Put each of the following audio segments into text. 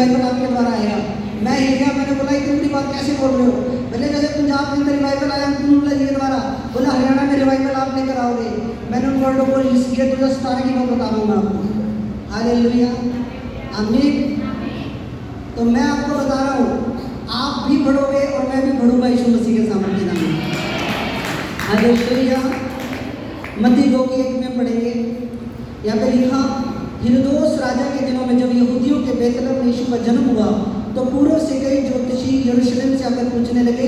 Revival आपके द्वारा आएगा। मैं हिल गया, मैंने बोला इतनी बड़ी बात कैसे बोल रहे हो? बोले जैसे पंजाब के अंदर रिवाइवल आया जी के द्वारा, बोला हरियाणा में रिवाइवल आप लेकर आओगे। मैंने उन वर्डों को ये तो जस्ट स्टार की मैं बताऊंगा आपको। हालेलुया, आमीन। तो मैं आपको बता रहा हूँ, आप भी बढ़ोगे और मैं भी बढ़ूंगा यीशु मसीह के सामर्थ्य नाम में। हालेलुया। मत्ती 2:1 में पढ़ेंगे, यहाँ पे लिखा, हिरदोस राजा के दिनों में जब यहूदियों के बेतलहम में यीशु का जन्म हुआ तो पूर्व से कई ज्योतिषी यरूशलेम से आकर पूछने लगे,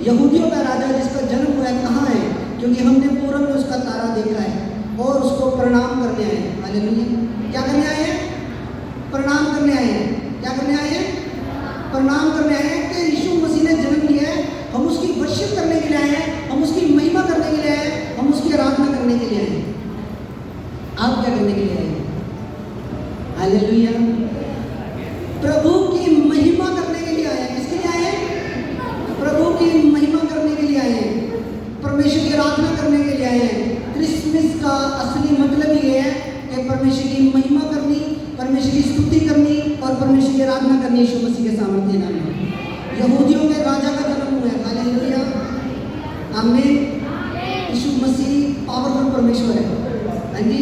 यहूदियों का राजा जिसका जन्म हुआ है कहाँ है? क्योंकि हमने पूर्व में उसका तारा देखा है और उसको प्रणाम करने आए हैं। हालेलुया। क्या करने आए हैं? प्रणाम करने आए हैं। क्या करने आए हैं? प्रणाम करने आए हैं कि यीशु मसीह ने जन्म लिया है, हम उसकी वर्शिप करने के लिए आए हैं, हम उसकी महिमा करने के लिए आए हैं, हम उसकी आराधना करने के लिए आए हैं। आप क्या करने के लिए आए हैं? हालेलुया। प्रभु की महिमा करने के लिए आए हैं। किसके लिए आए हैं? प्रभु की महिमा करने के लिए आए हैं, परमेश्वर की आराधना करने के लिए आए हैं। क्रिसमस का असली मतलब ये है कि परमेश्वर की महिमा करनी, परमेश्वर की स्तुति करनी और परमेश्वर की आराधना करनी यीशु मसीह के सामर्थ्य नाम में। यहूदियों के राजा का जन्म हुआ है। हालेलुया, आमीन। यीशु मसीह पावरफुल परमेश्वर है। हाँ जी,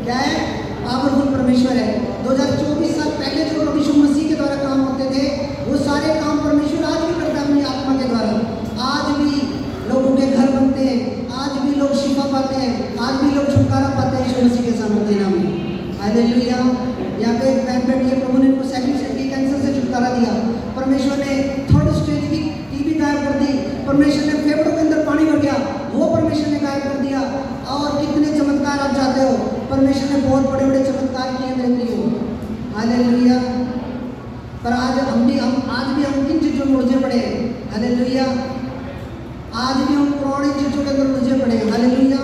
क्या है? पावरफुल परमेश्वर है। 2024 साल पहले जो प्रभु यीशु मसीह के द्वारा काम होते थे, वो सारे काम परमेश्वर आज भी करता है अपनी आत्मा के द्वारा। आज भी लोगों के घर बनते हैं, आज भी लोग शिफा पाते हैं, आज भी लोग छुटकारा पाते हैं यीशु मसीह के सामर्थ्य नाम में। हालेलुया। यहाँ पे एक बहन बैठी है, प्रभु ने उनको सेकंड स्टेज की कैंसर से छुटकारा दिया। परमेश्वर ने थर्ड स्टेज की टीबी गायब कर दी। परमेश्वर ने फेफड़ों के अंदर पानी भर गया, वो परमेश्वर ने गायब कर दिया। और कितने चमत्कार आप चाहते हो? परमेश्वर ने बहुत बड़े बड़े चमत्कार किए मेरे प्रियो। हालेलुया। पर आज भी हम किन चीज़ों में उलझे पड़े हैं? हालेलुया। आज भी हम पुरानी चीज़ों के अंदर उलझे पड़े हैं। हालेलुया।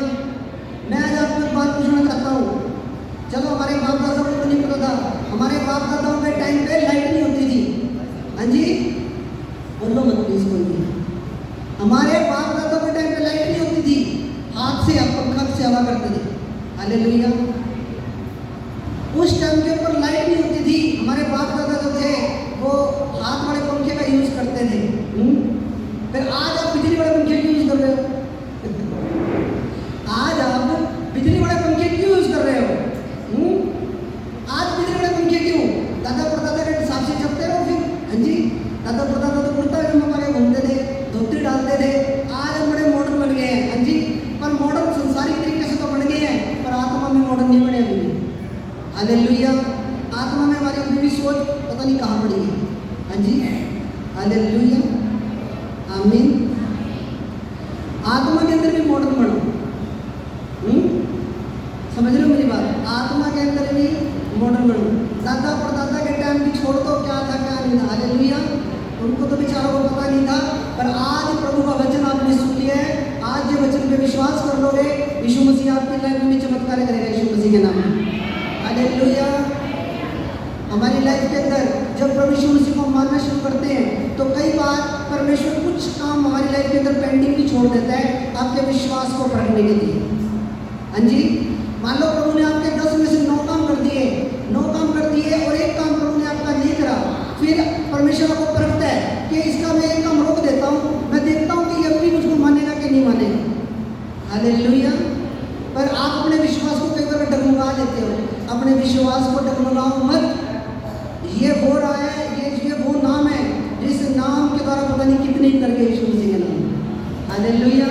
मैं आज आपको एक बात पूछना चाहता हूँ। चलो हमारे बाप दादाओं को तो नहीं पता था, हमारे बाप दादाओं के टाइम पे लाइट नहीं होती थी। हाँ जी, बोलो मत प्लीज कोई नहीं। हमारे बाप दादाओं के टाइम पे लाइट नहीं होती थी, हाथ से पंखा से हवा करते थे। हालेलुया। उस टाइम के ऊपर लाइट नहीं होती थी, हमारे बाप दादा जो थे वो हाथ वाले पंखे का यूज करते थे। फिर आज आप बिजली वाले पंखे क्यों यूज कर रहे हो? आज आप बिजली वाले पंखे क्यों यूज कर रहे हो? आज बिजली वाले पंखे क्यों? दादा परदादा के हिसाब से चलते रहो फिर। हाँ जी, दादा परदादा तो कुर्ता पजामा के घूमते थे, धोती डालते थे। आज हम बड़े मॉडर्न बन गए हैं। हाँ जी, पर मॉडर्न संसारिक तरीके से तो बन गए हैं, पर आत्मा में मॉडर्न नहीं बने अभी। हालेलुया। आत्मा में हमारी अभी भी सोच पता नहीं कहाँ पड़ी है। हाँ जी, हालेलुया, आमीन। आत्मा के अंदर भी मॉडर्न बनो। समझ रहे हो मेरी बात? आत्मा के अंदर भी मॉडर्न बनो। दादा परदादा के टाइम भी छोड़ दो, क्या था क्या नहीं था। हालेलुया। उनको तो बेचारों को पता नहीं था, पर आज प्रभु का वचन आपने सुन लिया है। आज ये वचन पे विश्वास कर लोगे, यीशु मसीह आपकी लाइफ में चमत्कार करेगा यीशु मसीह के नाम में। हालेलुया। हमारी लाइफ के अंदर जब प्रभु यीशु मसीह को मानना शुरू करते हैं तो कई बार परमेश्वर कुछ काम हमारी लाइफ के अंदर पेंडिंग भी छोड़ देता है आपके विश्वास को परखने के लिए। हाँ जी, मान लो प्रभु ने आपके 10 में से 9 काम कर दिए, 9 काम कर दिए और एक काम प्रभु ने आपका नहीं करा। फिर परमेश्वर आपको परखता है कि इसका मैं एक काम रोक देता हूँ, मैं देखता हूँ कि ये भी मुझको मानेगा कि नहीं मानेगा। हालेलुया। पर आप अपने विश्वास को कई बार डगमगा देते हो। अपने विश्वास को डगमगाओ मत। ये वो राह है, ये वो नाम है जिस नाम के द्वारा पता नहीं कितने कर गए यीशु मसीह के नाम। हालेलुया।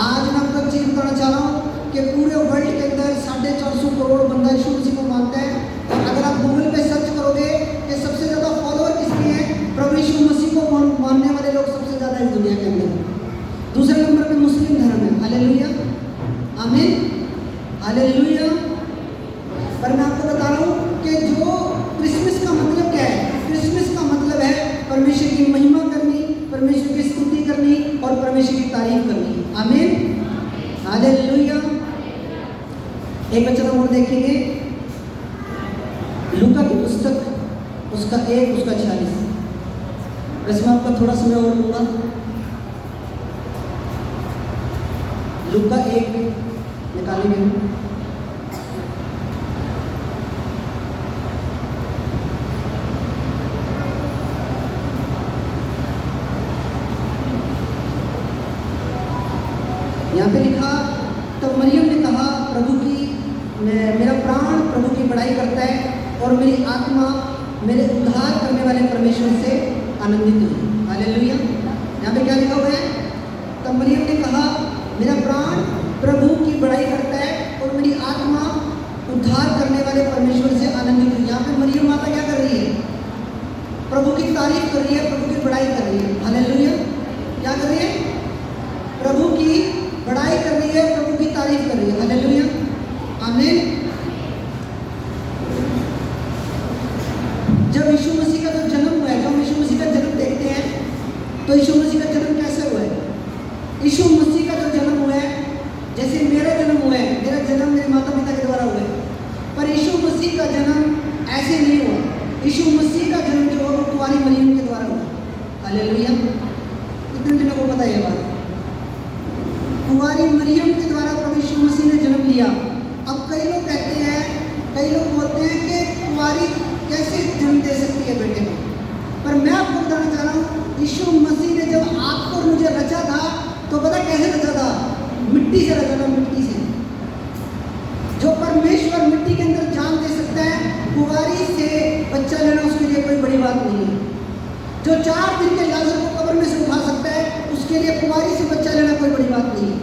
आज मैं आपको चीज बताना चाह रहा हूँ कि पूरे वर्ल्ड के अंदर 450 करोड़ बंदा यीशु मसीह को मानता है। और अगर आप गूगल पे सर्च करोगे कि सबसे ज़्यादा फॉलोअर किसके हैं, प्रभु यीशु मसीह को मानने वाले लोग सबसे ज़्यादा इस दुनिया के अंदर। दूसरे नंबर पे मुस्लिम धर्म है। हालेलुया, आमीन, हालेलुया। पर मैं आपको बता रहा हूँ कि जो क्रिसमस का मतलब क्या है? क्रिसमस का मतलब है परमेश्वर की महिमा करनी, परमेश्वर की स्तुति करनी और परमेश्वर की तारीफ करनी। आमीन, हालेलुया। एक वचन और देखेंगे, लूका की पुस्तक उसका 1 उसका 46। वैसे मैं आपका थोड़ा समय और लूँगा। लूका 1 निकालेंगे। यहाँ पे लिखा, तो मरियम ने कहा, प्रभु की मेरा प्राण प्रभु की बड़ाई करता है और मेरी आत्मा मेरे उद्धार करने वाले परमेश्वर से आनंदित हुई। हालेलुया। यहाँ पे क्या लिखा हुआ है? तब मरियम ने कहा, मेरा प्राण प्रभु की बड़ाई करता है और मेरी आत्मा उद्धार करने वाले परमेश्वर से आनंदित हुई। यहाँ पे मरियम माता क्या कर रही है? प्रभु की तारीफ कर रही है, प्रभु की बड़ाई कर रही है। हालेलुया। क्या कर रही है? प्रभु की बड़ाई कर रही है, प्रभु की तारीफ कर रही है। हालेलुया। आमीन। जब यीशु मसीह का जो जन्म हुआ है, जब यीशु मसीह का जन्म देखते हैं तो यीशु मसीह का जन्म कैसे हुआ है? यीशु मसीह का जो जन्म हुआ है, जैसे मेरा जन्म हुआ है, मेरा जन्म मेरे माता पिता के द्वारा हुआ है, पर यीशु मसीह का जन्म ऐसे नहीं हुआ। यीशु मसीह का जन्म जो वो कुंवारी मरियम के द्वारा हुआ। हालेलुया। कितने दिनों को पता है ये बात? कुंवारी मरियम के द्वारा प्रभु यीशु मसीह ने जन्म लिया। अब कई लोग कहते हैं, कई लोग बोलते हैं कि कुंवारी कैसे जन्म दे सकती है बेटे को, पर मैं आपको बताना चाह रहा हूँ, यीशु मसीह ने जब आपको और मुझे रचा था तो पता कैसे रचा था? मिट्टी से रचा था, मिट्टी से। जो परमेश्वर मिट्टी के अंदर जान दे सकता है, कुंवारी से बच्चा लेना उसके लिए कोई बड़ी बात नहीं है। जो 4 दिन के लाजर को कब्र में से उठा सकता है, उसके लिए कुंवारी से बच्चा लेना कोई बड़ी बात नहीं है।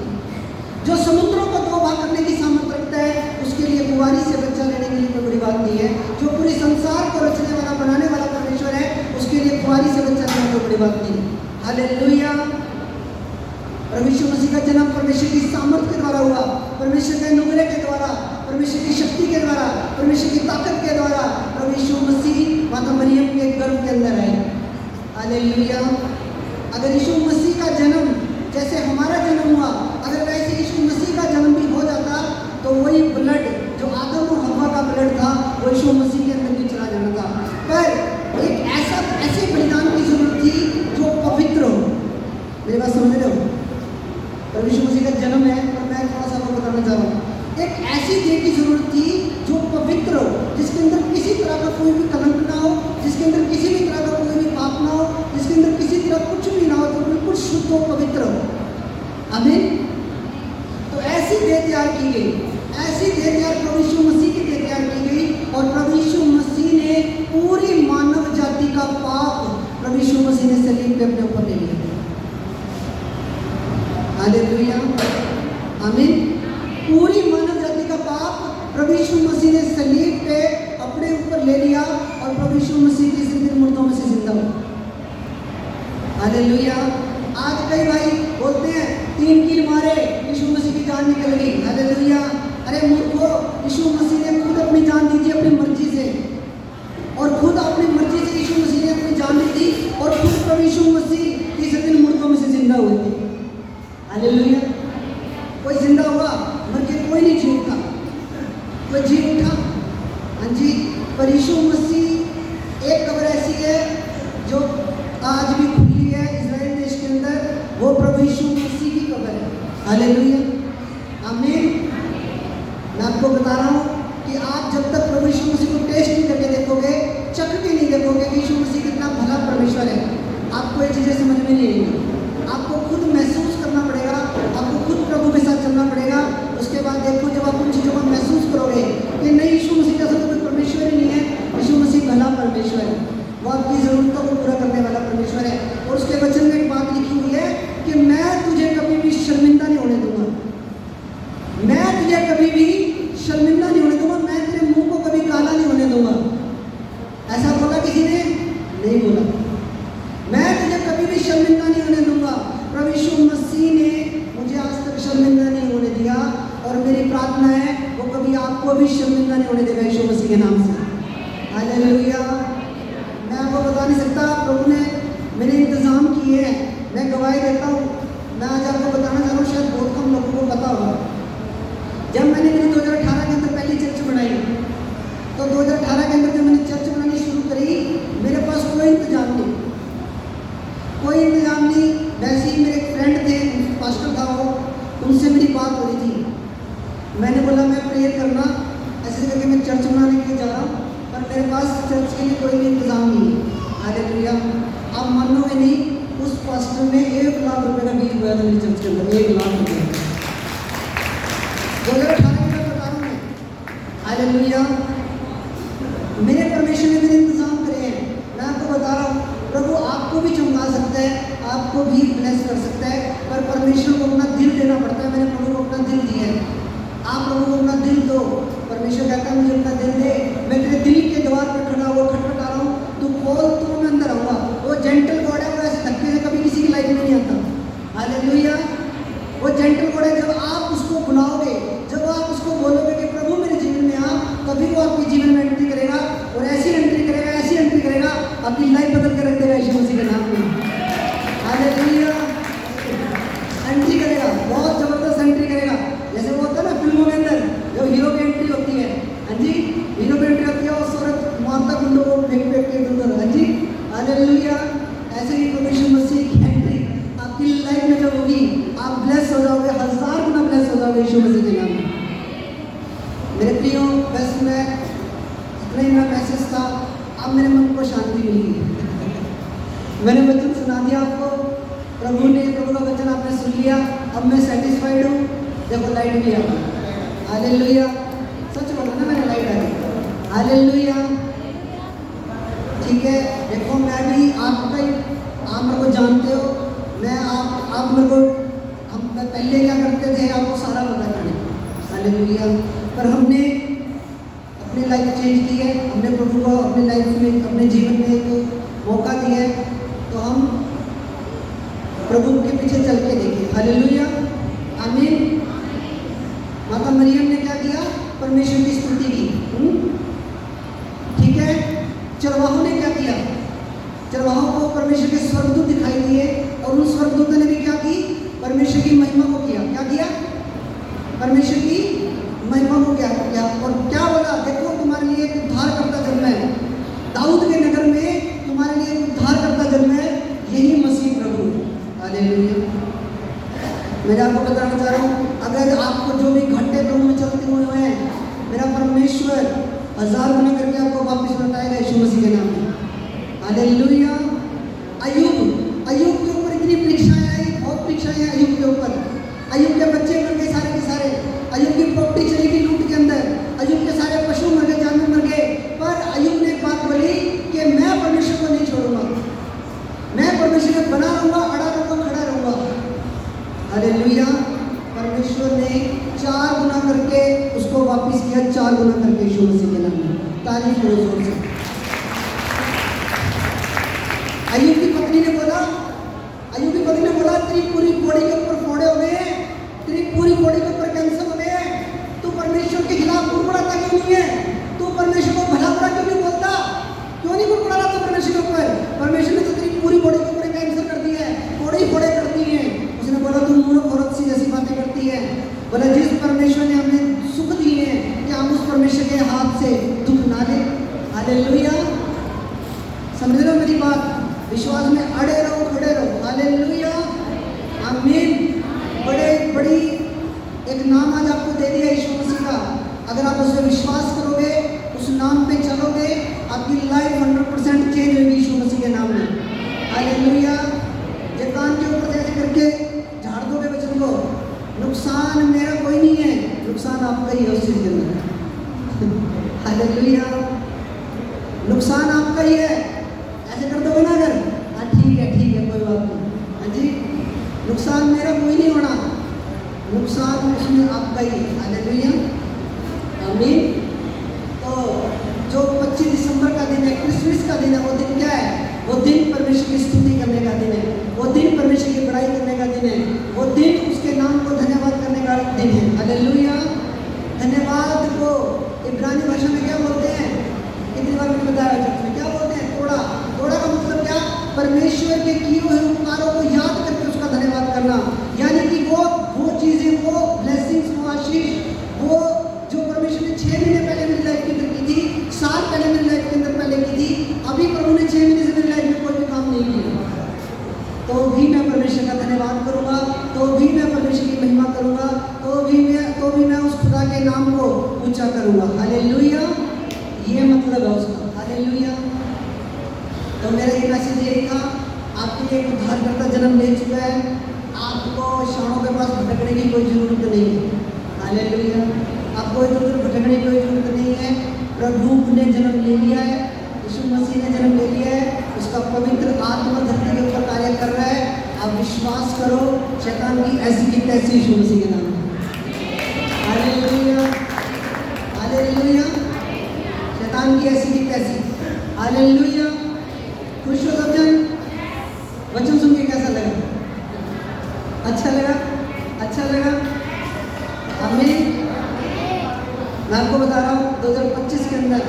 जो समुद्रों को 2 भाग करने की सामर्थ रखता है, उसके लिए कुंवारी से बच्चा लेने के लिए कोई बड़ी बात नहीं है। जो पूरे संसार को रचने वाला, बनाने वाला परमेश्वर है, उसके लिए कुंवारी से बच्चा लेना कोई बड़ी बात नहीं है। हालेलुया। प्रभु यीशु मसीह का जन्म परमेश्वर की सामर्थ के द्वारा हुआ, परमेश्वर के अनुग्रह के द्वारा, परमेश्वर की शक्ति के द्वारा, परमेश्वर की ताकत के द्वारा प्रभु यीशु मसीह माता मरियम के गर्भ के अंदर आए। हालेलुया। अगर यीशु मसीह का जन्म जैसे हमारा जन्म हुआ, अगर वैसे यीशु मसीह का जन्म भी हो जाता तो वही ब्लड जो आदम और हव्वा का ब्लड था वो यीशु मसीह के अंदर भी चला जाना था। पर एक ऐसे बलिदान की जरूरत थी जो पवित्र हो। मेरी बात समझ रहे हो? पर यीशु मसीह का जन्म है, और मैं थोड़ा सा आपको बताना चाह रहा हूँ, एक ऐसी देह की जरूरत थी जो पवित्र हो, जिसके अंदर किसी तरह का कोई भी कलंक ना हो, जिसके अंदर किसी भी तरह का कोई भी पाप ना हो, जिसके अंदर किसी तरह कुछ भी ना हो, जो बिल्कुल शुद्ध हो, पवित्र हो। आमीन। तो ऐसी देह तैयार की गई, ऐसी देह तैयार प्रभु यीशु मसीह की देह तैयार की गई, और प्रभु यीशु मसीह ने पूरी मानव जाति का पाप प्रभु यीशु मसीह ने सलीब पे अपने ऊपर ले लिया। हालेलुया। आमीन। पूरी मानव जाति का पाप प्रभु यीशु मसीह ने सलीब पे अपने ऊपर ले लिया, और प्रभु यीशु मसीह तीसरे दिन मुर्दों में से जिंदा हुआ। हालेलुया। आज कई भाई बोलते हैं 3 कील मारे यीशु मसीह की जान निकल गई। हालेलुया। अरे मूर्खो, यीशु मसीह ने खुद अपनी जान दी थी अपनी मर्जी से, और खुद अपनी मर्जी से यीशु मसीह ने अपनी जान दी थी, और खुद प्रभु यीशु मसीह तीसरे दिन मुर्दों में से जिंदा हुए थे। हालेलुया। कोई जिंदा हुआ, मर के कोई नहीं जी उठा, कोई जी उठा। हाँ जी। पर यीशु मसीह, एक कब्र ऐसी है जो आज भी खुली है इजराइल देश के अंदर, वो प्रभु यीशु मसीह की कब्र है। हालेलुया। आमीन। मैं आपको बता रहा हूँ कि आप जब तक प्रभु यीशु मसीह को टेस्ट नहीं करके देखोगे, चख के नहीं देखोगे कि यीशु मसीह कितना भला परमेश्वर है, आपको ये चीज़ें समझ में नहीं आएंगी। आपको खुद महसूस करना पड़ेगा, आपको खुद प्रभु के साथ चलना पड़ेगा। उसके बाद देखो, जब आप उन चीज़ों को महसूस करोगे कि नहीं, यीशु मसीह जैसा तो कोई परमेश्वर ही नहीं है, यीशु मसीह भला परमेश्वर है, वो आपकी ज़रूरतों को पूरा करने वाला परमेश्वर है। और उसके वचन में एक बात लिखी हुई है कि मैं तुझे कभी भी शर्मिंदा नहीं होने दूंगा, मैं तुझे कभी भी शर्मिंदा नहीं होने दूंगा, मैं तेरे मुंह को कभी काला नहीं होने दूंगा। ऐसा बोला किसी ने? नहीं बोला। मैं तुझे कभी भी शर्मिंदा नहीं होने दूंगा। प्रभु यीशु मसीह ने मुझे आज तक शर्मिंदा नहीं होने दिया, और मेरी प्रार्थना है वो कभी आपको भी शर्मिंदा नहीं होने देगा यीशु मसीह के नाम से। हालेलुया। मैं आपको बता नहीं सकता, प्रभु ने मेरे इंतज़ाम किए हैं, मैं गवाही देता हूँ। मैं आज आपको बताना चाह रहा हूँ, शायद बहुत कम लोगों को पता होगा। जब मैंने मेरी 2018 के अंदर पहली चर्च बनाई, तो 2018 के अंदर जब मैंने चर्च बनानी शुरू करी, मेरे पास कोई इंतजाम नहीं, कोई इंतजाम नहीं। वैसे ही मेरे फ्रेंड थे, पास्टर था वो, उनसे मेरी बात हो रही थी। मैंने बोला मैं प्रेयर करना, ऐसे करके मैं चर्च बनाने के लिए जा रहा हूँ, पर मेरे पास चर्च के लिए कोई भी इंतजाम नहीं है। हालेलुया। आप मानोगे नहीं, उस पास्टर ने 1 लाख रुपए का बीज बोया था मेरी चर्च के अंदर। 1 लाख रुपये। हालेलुया। मेरे परमेश्वर ने मेरे इंतजाम करे हैं। मैं आपको बता रहा हूँ, प्रभु आपको भी चमका सकता है, आपको भी ब्लेस कर सकता है, पर परमेश्वर को अपना दिल देना पड़ता है। मैंने प्रभु को अपना दिल दिया है, आप प्रभु को अपना दिल दो। परमेश्वर कहता है मुझे अपना दिल दे, मैं तेरे दिल के द्वार पर खड़ा हुआ खटखटा रहा हूँ, तू खोल तो मैं अंदर आऊँगा। वो जेंटल गॉड है, वो ऐसे धक्के से कभी किसी की लाइफ में नहीं आता। हालेलुया। वो जेंटल गॉड है, जब आप उसको बुलाओगे, जब आप उसको बोलोगे कि प्रभु मेरे जीवन में आ, तभी वो आपके जीवन में एंट्री करेगा, और ऐसी एंट्री करेगा, ऐसी एंट्री करेगा, अपनी लाइफ बदल के रख देगा यीशु मसीह के नाम में। हालेलुया। एंट्री करेगा, बहुत जबरदस्त एंट्री करेगा। जैसे वो होता है ना फिल्मों के अंदर, जब हीरो की एंट्री होती है, हाँ जी, हीरो की एंट्री होती है और सूरत मारता कुंडों को फेंक फेंक के इधर, हाँ जी, हालेलुया। ऐसे ही परमेश्वर मसीह की एंट्री आपकी लाइफ में जब होगी, आप ब्लेस हो जाओगे, 1000 गुना ब्लेस हो जाओगे यीशु मसीह के नाम में। मेरे प्रियो, बस मैं इतना ही मेरा मैसेज था। अब मेरे मन को शांति मिली। मैंने वचन सुना दिया आपको, प्रभु का वचन आपने सुन लिया, अब मैं सेटिस्फाइड हूँ। देखो लाइट भी आ गई, हालेलुया। सच बोला ना, मैंने लाइट आ गई, हालेलुया। ठीक है, देखो मैं भी आपका ही, आप मेरे को जानते हो, मैं आप मेरे को, हम पहले क्या करते थे आपको सारा पता है, हालेलुया। पर हमने अपनी लाइफ चेंज की है, हमने प्रभु को अपनी लाइफ में, अपने जीवन में एक मौका दिया है, तो हम प्रभु के पीछे चल के देखें, हालेलुया, आमीन। माता मरियम ने क्या किया? परमेश्वर की स्तुति की, ठीक है। चरवाहों ने क्या किया? चरवाहों को परमेश्वर के स्वर्गदूत दिखाई दिए, और उन स्वर्गदूतों ने भी क्या की? परमेश्वर की महिमा को किया। क्या किया? परमेश्वर की महिमा को क्या किया, और क्या बोला? देखो तुम्हारे लिए एक उद्धारकर्ता जन्म है, दाऊद के नगर में तुम्हारे लिए एक उद्धारकर्ता जन्म है, यही मसीह प्रभु। हालेलुया। मैं आपको बताना चाह रहा हूँ, अगर आपको जो भी घंटे प्रभु में चलते हुए हैं, मेरा परमेश्वर 1000 गुना करके आपको वापस लौटाएगा यीशु मसीह के नाम में, हालेलुया। अय्यूब के ऊपर इतनी परीक्षाएं आई, बहुत परीक्षाएं आई अय्यूब के ऊपर। अय्यूब के बच्चे मर गए सारे के सारे, अय्यूब की प्रॉपर्टी चली गई लूट के अंदर, अय्यूब के सारे पशु मर गए, जानवर मर गए, पर अय्यूब ने एक बात बोली कि मैं परमेश्वर को नहीं छोड़ूंगा, मैं परमेश्वर में बना रहूंगा, अड़ा रहूंगा, खड़ा रहूंगा, हालेलुया। परमेश्वर ने 4 गुना करके उसको वापिस किया, 4 गुना करके यीशु मसीह के नाम में। तारीफ करो जोर से। अय्यूब की पत्नी ने बोला तेरी पूरी बॉडी के ऊपर फोड़े हो गए हैं, तेरी पूरी बॉडी के ऊपर कैंसर हो गए हैं, तू परमेश्वर के खिलाफ बुड़बुड़ाता क्यों नहीं है? तू परमेश्वर को भला बुरा क्यों नहीं बोलता? क्यों नहीं बुड़बुड़ा रहा तू परमेश्वर के ऊपर? परमेश्वर ने तो तेरी पूरी बॉडी के ऊपर कैंसर कर दिया है, फोड़े कर दिए हैं। उसने बोला तू मूर्ख औरत सी जैसी बातें करती है। बोला जिस परमेश्वर ने हमें सुख दिए हैं, कि हम उस परमेश्वर के हाथ से दुख ना ले, हालेलुया। समझ लो मेरी बात, विश्वास में अड़े रहो, खड़े रहो, हालेलुया, आमीन। बड़ी एक नाम आज आपको दे दिया यीशु मसीह का, अगर आप उस पर विश्वास करोगे, उस नाम पे चलोगे, आपकी लाइफ 100% चेंज होगी यीशु मसीह के नाम में, हालेलुया। ये कान के ऊपर ऐसे करके झाड़ दोगे वचन को, नुकसान मेरा कोई नहीं है, नुकसान आपका ही है उस चीज के अंदर, हालेलुया। नुकसान आपका ही है, ऐसे कर दोगे ना अगर, हाँ ठीक है कोई बात नहीं, हाँ जी, नुकसान मेरा कोई नहीं होना, नुकसान उसमें आपका ही है, हालेलुया, आमीन। तो जो 25 दिसंबर का दिन है, क्रिसमस का दिन है, वो दिन क्या है? वो दिन परमेश्वर की स्तुति करने का दिन है, वो दिन परमेश्वर की बड़ाई करने का दिन है, वो दिन उसके नाम को धन्यवाद करने का दिन है, हालेलुया। धन्यवाद को इब्रानी भाषा में क्या बोलते हैं? कितनी बार मैंने बताया चर्च में, क्या बोलते हैं? तोड़ा का मतलब क्या? परमेश्वर के किए हुए उपकारों को याद करके उसका धन्यवाद करना, यानी कि वो चीजें, वो ब्लेसिंग्स, वो आशीष, वो जो परमेश्वर ने 6 महीने पहले मेरी लाइफ के अंदर की थी, साल पहले मेरी लाइफ के अंदर पहले की थी, अभी प्रभु ने 6 महीने से मेरी लाइफ में कोई भी काम नहीं किया, तो भी मैं परमेश्वर का धन्यवाद करूंगा, तो भी मैं परमेश्वर की महिमा करूंगा, तो भी मैं उस खुदा के नाम को ऊंचा करूंगा, हालेलुया। ये मतलब है उसका, हालेलुया। तो मेरा ये मैसेज यही था, आपके लिए एक उद्धारकर्ता जन्म ले चुका है, आपको शानों के पास भटकने की कोई जरूरत नहीं है, हालेलुया। आपको इधर उधर भटकने की कोई जरूरत नहीं है। प्रभु ने जन्म ले लिया है, यीशु मसीह ने जन्म ले लिया है, उसका पवित्र आत्मा धरती के ऊपर कार्य कर रहा है। आप विश्वास करो, शैतान की ऐसी की तैसी यीशु मसीह के नाम में। Hallelujah, hallelujah. शैतान की ऐसी की तैसी, हालेलुया। खुश हो सब जन? वचन सुन के कैसा लगा? अच्छा लगा? अच्छा लगा? आमीन। मैं आपको बता रहा हूँ 2025 के अंदर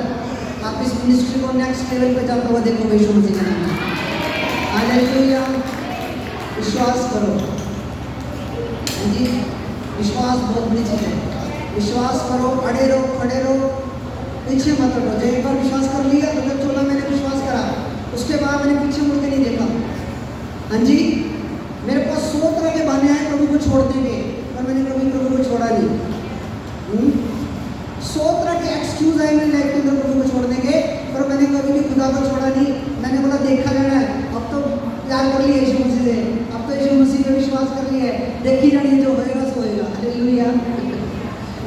आप इस मिनिस्ट्री को नेक्स्ट लेवल पे जाता हुआ देखोगे यीशु मसीह के नाम में। हालेलुया। विश्वास करो। हाँ जी, विश्वास बहुत बड़ी चीज़ है। विश्वास करो, अड़े रहो, खड़े रहो, पीछे मत हटो। जब एक बार विश्वास कर लिया, 2014 मैंने विश्वास करा, उसके बाद मैंने पीछे मुड़ के नहीं देखा। हाँ जी, मेरे पास 100 तरह के बहाने आए प्रभु को छोड़ने के, पर मैंने कभी प्रभु को छोड़ा नहीं। 100 तरह के एक्सक्यूज आए मेरी लाइफ के अंदर प्रभु को छोड़ने के, पर मैंने कभी भी खुदा को छोड़ा नहीं। मैंने बोला देखा जाना है, अब तो प्यार कर लिया यीशु मसीह से, अब तो यीशु मसीह पे विश्वास कर लिया है, देखी जानी है, जो होएगा सो होएगा। हालेलुया।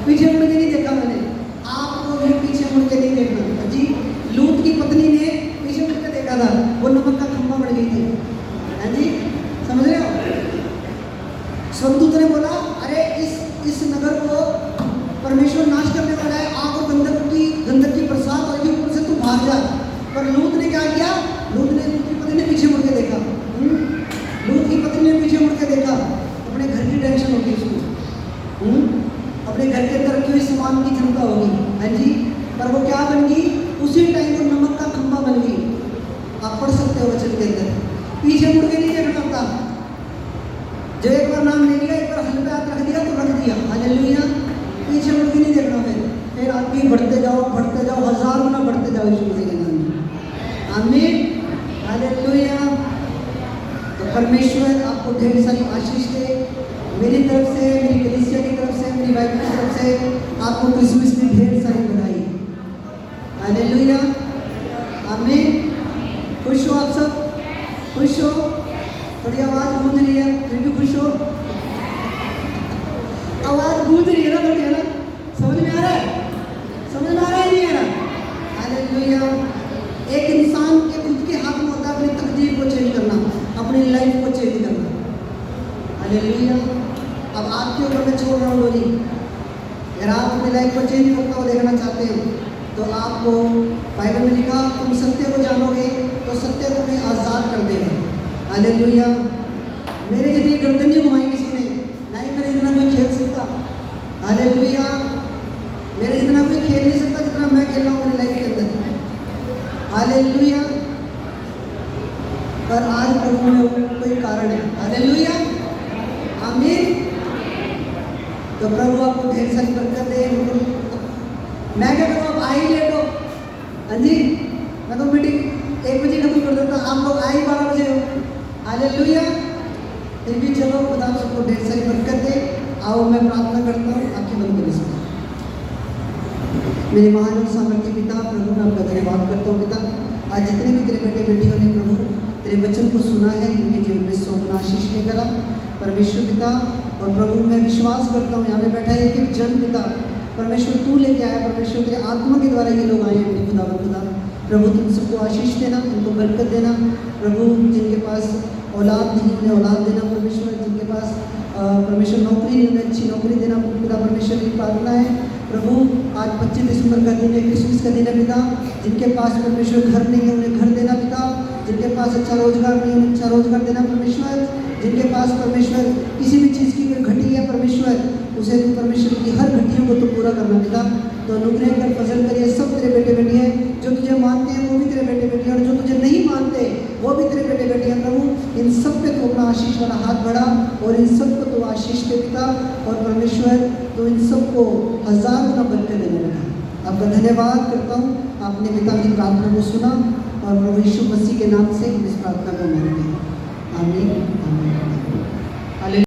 पीछे मुड़ के नहीं देखा मैंने, आपको भी पीछे मुड़ के नहीं देखना। जी, लूत की पत्नी ने पीछे मुड़ के देखा था, वो नमक का खंभा बढ़ गई थी। हाँ जी, समझ रहे हो? स्वर्गदूत ने बोला, अरे इस नगर को परमेश्वर नाश करने वाला है, आग और गंधक की बरसात होगी, ऊपर से तू भाग जा। पर लूत ने क्या किया? लूत की पत्नी ने पीछे मुड़ के देखा। लूत की पत्नी ने पीछे मुड़ के देखा, अपने घर की टेंशन होगी उसको, अपने घर के अंदर रखे हुए सामान की चिंता होगी। हाँ जी, पर वो क्या बन गई? उसी टाइम वो नमक का खंभा बन गई। आप पढ़ सकते हो वचन के अंदर। पीछे मुड़ के नहीं देखना होता। जो एक बार नाम ले लिया, एक बार हल पे हाथ रख दिया तो रख दिया। हालेलुया। पीछे मुड़ के नहीं देखना। फिर आदमी बढ़ते जाओ, 1000 गुना बढ़ते जाओ यीशु मसीह के नाम में। आमीन, हालेलुया। तो परमेश्वर आपको ढेर सारी आशीष दे। मेरी तरफ से, मेरी कलीसिया की तरफ से, मेरी वाइफ की तरफ से आपको क्रिसमस की ढेर सारी बधाई। हालेलुया, आमीन। खुश हो आप सब? खुश हो? थोड़ी आवाज़ गूंज रही है, फिर भी खुश हो? आवाज़ गूंज रही है ना थोड़ी, है ना? समझ में आ रहा है? समझ में आ रहा है नहीं आ रहा? हालेलुया। एक इंसान के खुद के हाथ में होता है अपनी तकदीर को चेंज करना, अपनी लाइफ को चेंज करना। हालेलुया। अब आपके ऊपर मैं छोड़ रहा हूँ डोरी। अगर आप अपनी लाइफ को चेंज करता हुआ देखना चाहते हो तो आपको बाइबल में लिखा, तुम सत्य को जानोगे तो सत्य तुम्हें आज़ाद कर देगा। हालेलुया। मेरे जितनी गर्दन नहीं घुमाई किसी ने, ना ही मेरे जितना कोई खेल सकता। हालेलुया। मेरे जितना कोई खेल नहीं सकता जितना मैं खेल रहा हूँ मेरी लाइफ के अंदर। हालेलुया। पर आज प्रभु में कोई कारण है। हालेलुया, आमीन। तो प्रभु आपको ढेर सारी बरकत दे। मैं क्या करूँ, आप आ ही लेट हो। हाँ जी, मैं तो मीटिंग 1 बजे खत्म कर देता, आप लोग आए 12 बजे हो। हालेलुया। फिर भी चलो, खुदा सबको ढेर सारी बरकत दे। आओ मैं प्रार्थना करता हूँ, आपकी बंद करें सब। मेरे महान और सामर्थ्य पिता, प्रभु मैं आपका धन्यवाद करता हूँ पिता। आज जितने भी तेरे बेटे बेटियों ने प्रभु तेरे वचन को सुना है, उनके जीवन में 100 गुना आशीष लेकर आ परमेश्वर पिता। और प्रभु मैं विश्वास करता हूँ यहाँ पे बैठा है एक जन पिता, परमेश्वर तू लेके आया, परमेश्वर तेरे आत्मा के द्वारा ये लोग आए हैं अपने खुदा। प्रभु तुम सबको आशीष देना, उनको बरकत देना प्रभु। जिनके पास औलाद नहीं उन्हें औलाद देना परमेश्वर, जिनके पास परमेश्वर नौकरी नहीं उन्हें अच्छी नौकरी देना पिता। परमेश्वर की प्रार्थना है प्रभु, आज 25 दिसंबर का दिन है, क्रिसमस का दिन है पिता। जिनके पास परमेश्वर घर नहीं है उन्हें घर देना पिता। जिनके पास अच्छा रोजगार नहीं है उन्हें अच्छा रोजगार देना परमेश्वर। जिनके पास परमेश्वर किसी भी चीज़ की कोई घटी है परमेश्वर, उसे तू परमेश्वर की हर घटियों को तो पूरा करना पिता। तो अनुग्रह कर, फजल करिए। सब तेरे बेटे बेटी हैं, जो तुझे मानते हैं वो भी तेरे बेटे बेटी हैं, और जो तुझे नहीं मानते वो भी तेरे बेटे बेटी हैं प्रभु। इन सब पे तू अपना आशीष वाला हाथ बढ़ा और इन सब को तू आशीष दे पिता। और परमेश्वर तो इन सबको 1000 गुना बरकत देने लगा। आपका धन्यवाद करता हूँ, आपने पिता की प्रार्थना को सुना और प्रभु यीशु मसीह के नाम से इस प्रार्थना को मानते हैं। आमीन, आमीन।